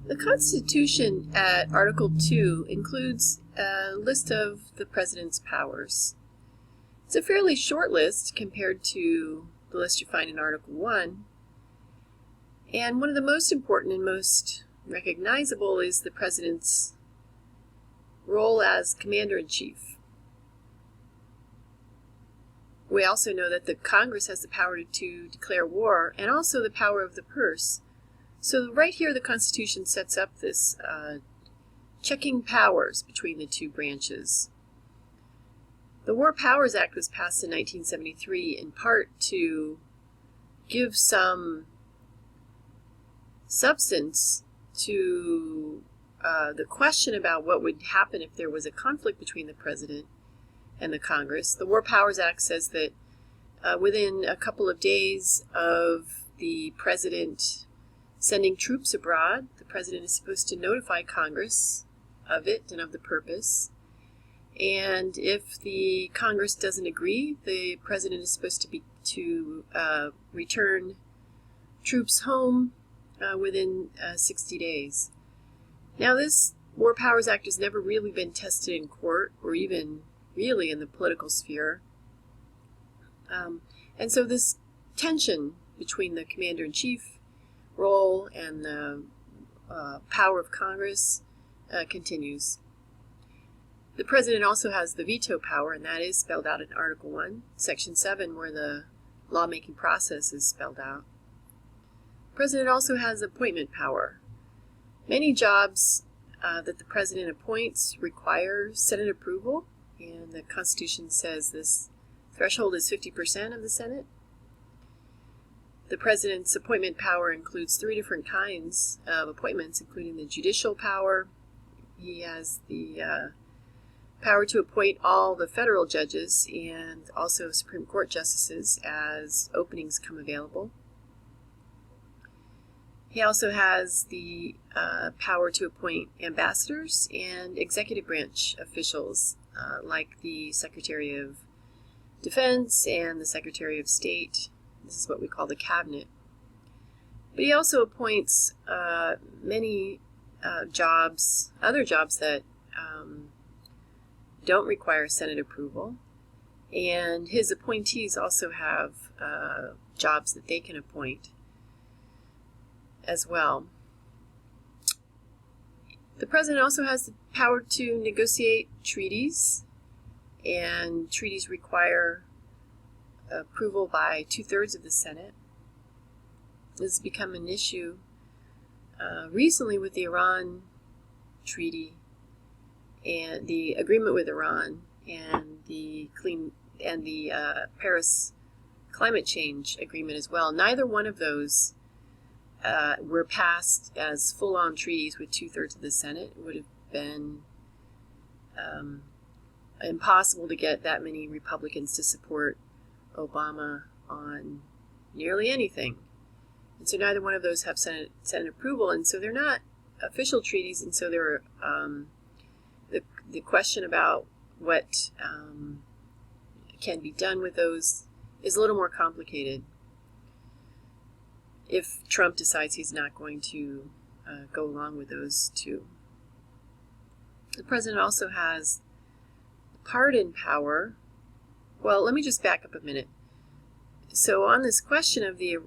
The Constitution at Article 2 includes a list of the President's powers. It's a fairly short list compared to the list you find in Article 1, and one of the most important and most recognizable is the President's role as Commander-in-Chief. We also know that the Congress has the power to declare war and also the power of the purse. So right here the Constitution sets up this checking powers between the two branches. The War Powers Act was passed in 1973 in part to give some substance to the question about what would happen if there was a conflict between the President and the Congress. The War Powers Act says that within a couple of days of the President sending troops abroad, the President is supposed to notify Congress of it and of the purpose. And if the Congress doesn't agree, the President is supposed to return troops home within 60 days. Now, this War Powers Act has never really been tested in court or even really in the political sphere. And so this tension between the Commander-in-Chief role and the power of Congress continues. The President also has the veto power, and that is spelled out in Article 1, Section 7, where the lawmaking process is spelled out. The President also has appointment power. Many jobs that the President appoints require Senate approval, and the Constitution says this threshold is 50% of the Senate. The President's appointment power includes 3 different kinds of appointments, including the judicial power. He has the power to appoint all the federal judges and also Supreme Court justices as openings come available. He also has the power to appoint ambassadors and executive branch officials like the Secretary of Defense and the Secretary of State. This is what we call the cabinet. But he also appoints many jobs, other jobs that don't require Senate approval. And his appointees also have jobs that they can appoint as well. The President also has the power to negotiate treaties, and treaties require approval by 2/3 of the Senate. This has become an issue recently with the Iran treaty and the agreement with Iran and the Paris climate change agreement as well. Neither one of those were passed as full-on treaties with 2/3 of the Senate. It would have been impossible to get that many Republicans to support Obama on nearly anything. And so neither one of those have Senate approval, and so they're not official treaties, and so they're the question about what can be done with those is a little more complicated if Trump decides he's not going to go along with those two. The President also has pardon power. Well, let me just back up a minute. So on this question of the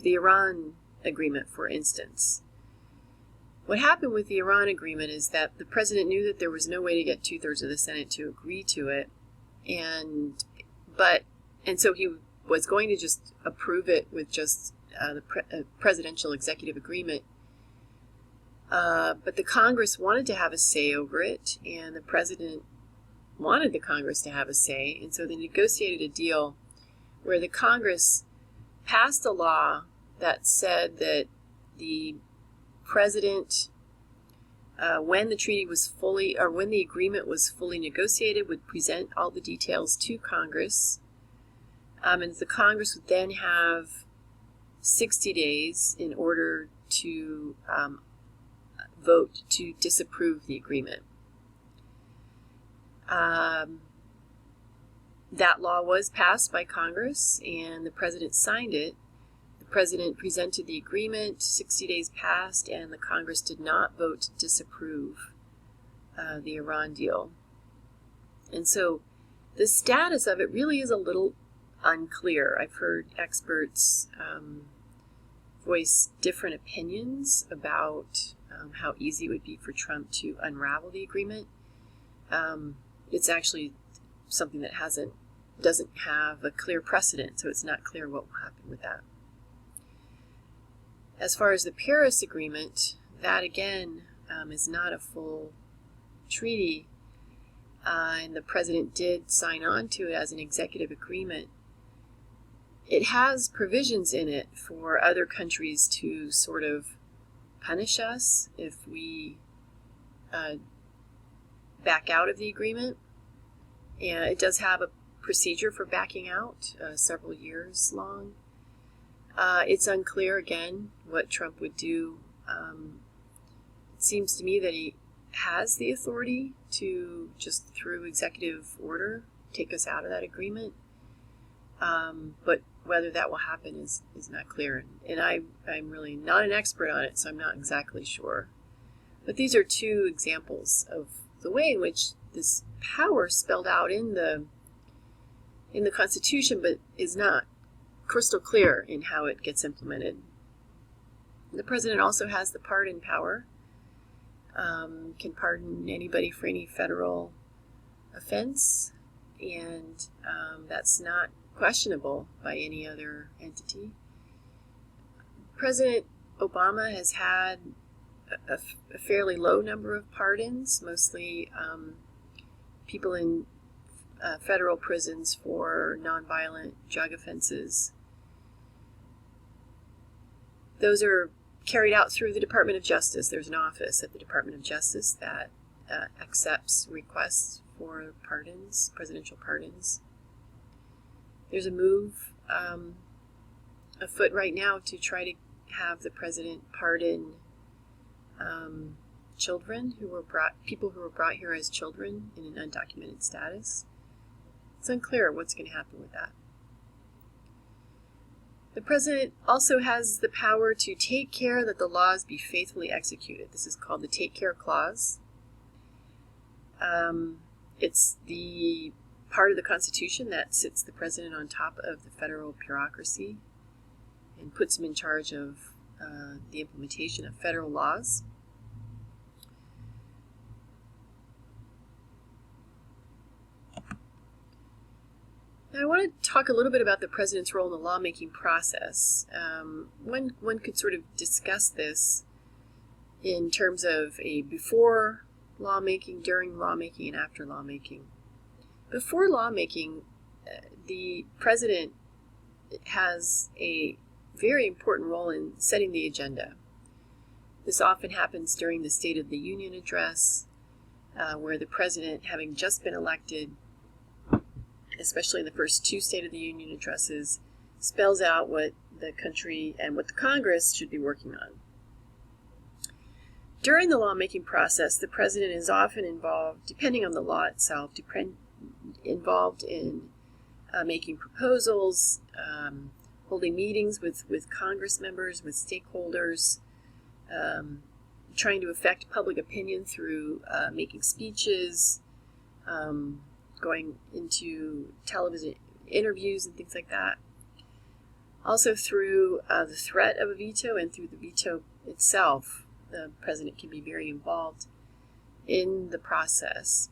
Iran agreement, for instance, what happened with the Iran agreement is that the President knew that there was no way to get 2/3 of the Senate to agree to it, and so he was going to just approve it with just the presidential executive agreement. But the Congress wanted to have a say over it, and the President wanted the Congress to have a say, and so they negotiated a deal where the Congress passed a law that said that the President, when the treaty was when the agreement was fully negotiated, would present all the details to Congress, and the Congress would then have 60 days in order to vote to disapprove the agreement. That law was passed by Congress, and the President signed it. The President presented the agreement, 60 days passed, and the Congress did not vote to disapprove the Iran deal. And so the status of it really is a little unclear. I've heard experts voice different opinions about how easy it would be for Trump to unravel the agreement. It's actually something that doesn't have a clear precedent, so it's not clear what will happen with that. As far as the Paris Agreement, that again is not a full treaty, and the president did sign on to it as an executive agreement. It has provisions in it for other countries to sort of punish us if we back out of the agreement. And it does have a procedure for backing out, several years long. It's unclear, again, what Trump would do. It seems to me that he has the authority to, just through executive order, take us out of that agreement. But whether that will happen is not clear. And I'm really not an expert on it, so I'm not exactly sure. But these are two examples of the way in which this power spelled out in the Constitution, but is not crystal clear in how it gets implemented. The president also has the pardon power, can pardon anybody for any federal offense, and that's not questionable by any other entity. President Obama has had a fairly low number of pardons, mostly people in federal prisons for nonviolent drug offenses. Those are carried out through the Department of Justice. There's an office at the Department of Justice that accepts requests for pardons, presidential pardons. There's a move afoot right now to try to have the president pardon people who were brought here as children in an undocumented status. It's unclear what's going to happen with that. The president also has the power to take care that the laws be faithfully executed. This is called the Take Care Clause. It's the part of the Constitution that sits the president on top of the federal bureaucracy and puts him in charge of the implementation of federal laws. Now I want to talk a little bit about the president's role in the lawmaking process. One could sort of discuss this in terms of a before lawmaking, during lawmaking, and after lawmaking. Before lawmaking, the president has a very important role in setting the agenda. This often happens during the State of the Union address, where the president, having just been elected, especially in the first two State of the Union addresses, spells out what the country and what the Congress should be working on. During the lawmaking process, the president is often involved, depending on the law itself, involved in making proposals, holding meetings with Congress members, with stakeholders, trying to affect public opinion through making speeches, going into television interviews and things like that. Also through the threat of a veto and through the veto itself, the president can be very involved in the process.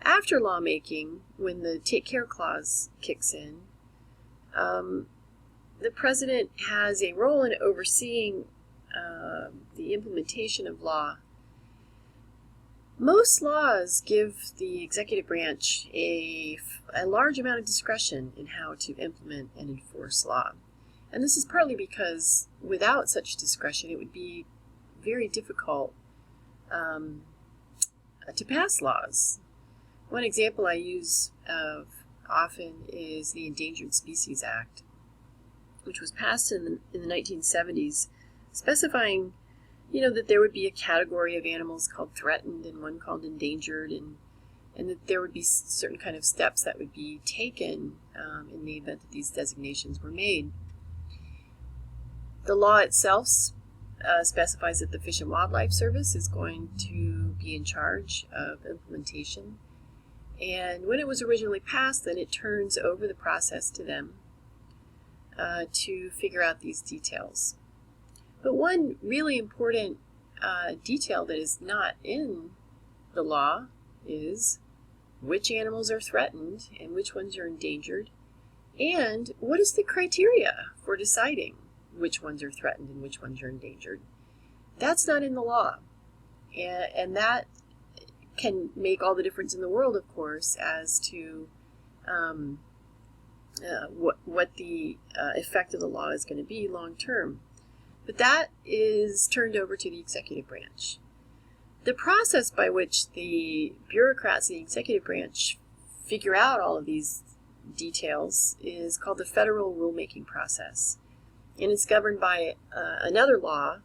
After lawmaking, when the Take Care Clause kicks in, the president has a role in overseeing the implementation of law. Most laws give the executive branch a large amount of discretion in how to implement and enforce law. And this is partly because without such discretion, it would be very difficult to pass laws. One example I use often is the Endangered Species Act, which was passed in the 1970s, specifying that there would be a category of animals called threatened and one called endangered, and that there would be certain kind of steps that would be taken in the event that these designations were made. The law itself specifies that the Fish and Wildlife Service is going to be in charge of implementation. And when it was originally passed, then it turns over the process to them to figure out these details. But one really important detail that is not in the law is which animals are threatened and which ones are endangered, and what is the criteria for deciding which ones are threatened and which ones are endangered. That's not in the law, and that can make all the difference in the world, of course, as to what the effect of the law is going to be long term. But that is turned over to the executive branch. The process by which the bureaucrats in the executive branch figure out all of these details is called the federal rulemaking process. And it's governed by another law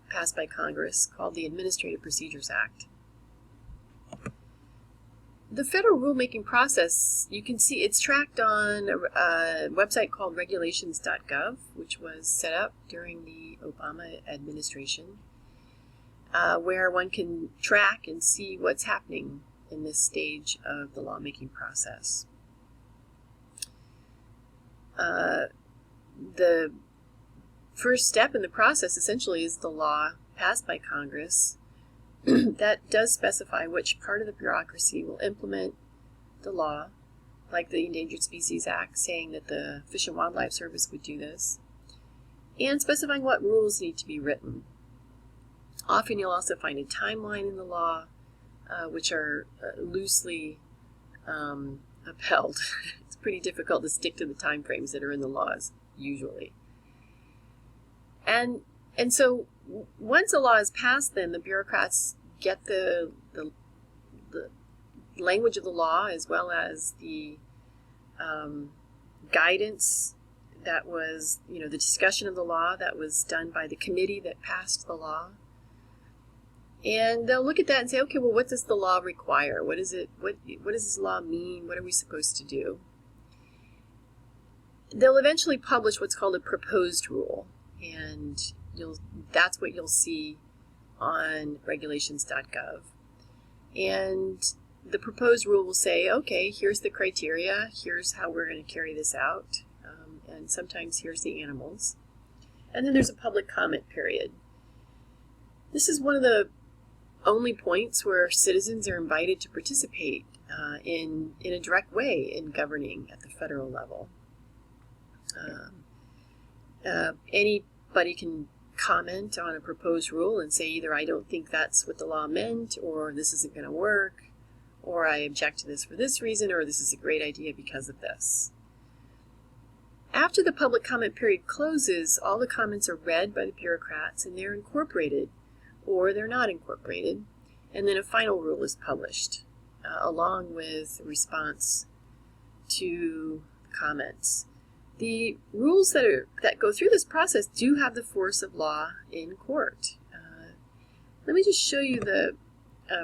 passed by Congress called the Administrative Procedures Act. The federal rulemaking process, you can see it's tracked on a website called regulations.gov, which was set up during the Obama administration, where one can track and see what's happening in this stage of the lawmaking process. The first step in the process essentially is the law passed by Congress that does specify which part of the bureaucracy will implement the law, like the Endangered Species Act saying that the Fish and Wildlife Service would do this, and specifying what rules need to be written. Often you'll also find a timeline in the law, which are loosely upheld. It's pretty difficult to stick to the time frames that are in the laws, usually. And so once a law is passed, then the bureaucrats get the language of the law as well as the guidance that was, the discussion of the law that was done by the committee that passed the law. And they'll look at that and say, okay, well, what does the law require? What is it? What does this law mean? What are we supposed to do? They'll eventually publish what's called a proposed rule, and that's what you'll see on regulations.gov. And the proposed rule will say, okay, here's the criteria, here's how we're going to carry this out, and sometimes here's the animals. And then there's a public comment period. This is one of the only points where citizens are invited to participate in a direct way in governing at the federal level. Anybody can comment on a proposed rule and say either I don't think that's what the law meant, or this isn't going to work, or I object to this for this reason, or this is a great idea because of this. After the public comment period closes, all the comments are read by the bureaucrats and they're incorporated, or they're not incorporated, and then a final rule is published along with a response to comments. The rules that go through this process do have the force of law in court. Let me just show you the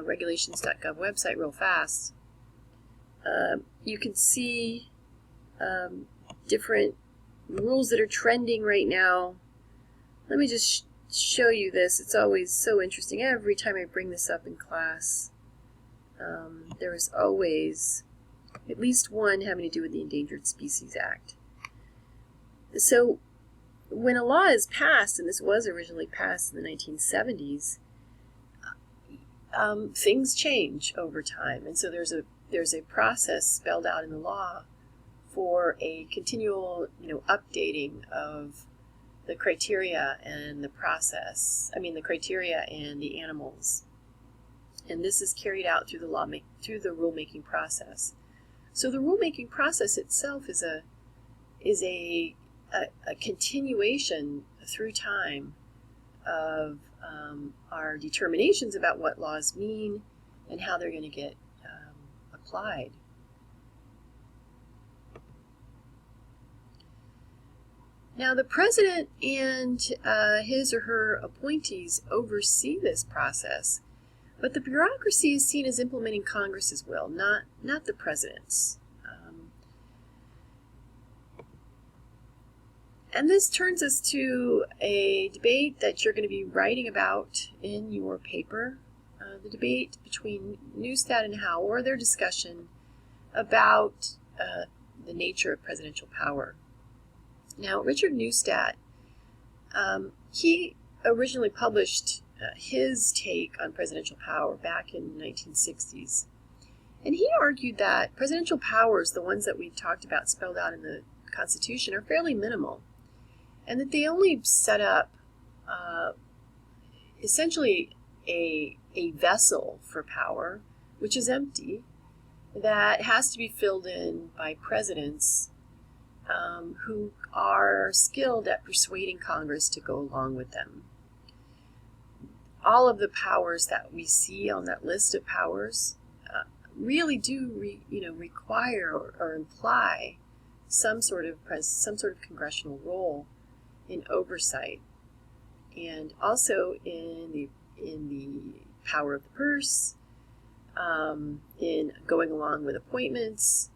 regulations.gov website real fast. You can see different rules that are trending right now. Let me just show you this. It's always so interesting. Every time I bring this up in class, there is always at least one having to do with the Endangered Species Act. So when a law is passed, and this was originally passed in the 1970s, things change over time. And so there's a process spelled out in the law for a continual, updating of the criteria and the process. The criteria and the animals. And this is carried out through the rulemaking process. So the rulemaking process itself is a continuation through time of our determinations about what laws mean and how they're going to get applied. Now, the president and his or her appointees oversee this process, but the bureaucracy is seen as implementing Congress's will, not the president's. And this turns us to a debate that you're going to be writing about in your paper, the debate between Neustadt and Howell, or their discussion about the nature of presidential power. Now, Richard Neustadt, he originally published his take on presidential power back in the 1960s. And he argued that presidential powers, the ones that we talked about spelled out in the Constitution, are fairly minimal, and that they only set up essentially a vessel for power, which is empty, that has to be filled in by presidents who are skilled at persuading Congress to go along with them. All of the powers that we see on that list of powers really do require or imply some sort of congressional role in oversight, and also in the power of the purse, in going along with appointments,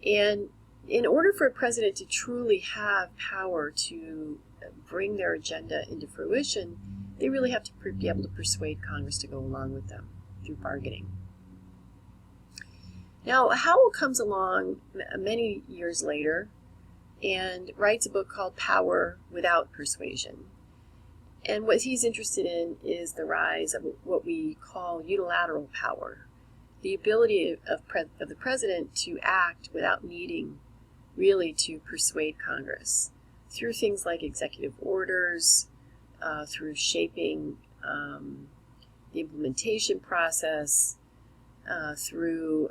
and in order for a president to truly have power to bring their agenda into fruition, they really have to be able to persuade Congress to go along with them through bargaining. Now, Howell comes along many years later and writes a book called Power Without Persuasion. And what he's interested in is the rise of what we call unilateral power, the ability of the president to act without needing really to persuade Congress through things like executive orders, through shaping the implementation process, through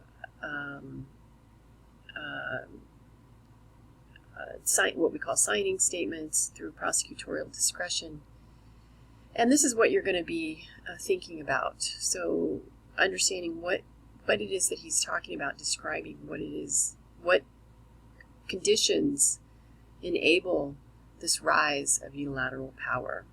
what we call signing statements, through prosecutorial discretion. And this is what you're going to be thinking about. So understanding what it is that he's talking about, describing what it is, what conditions enable this rise of unilateral power.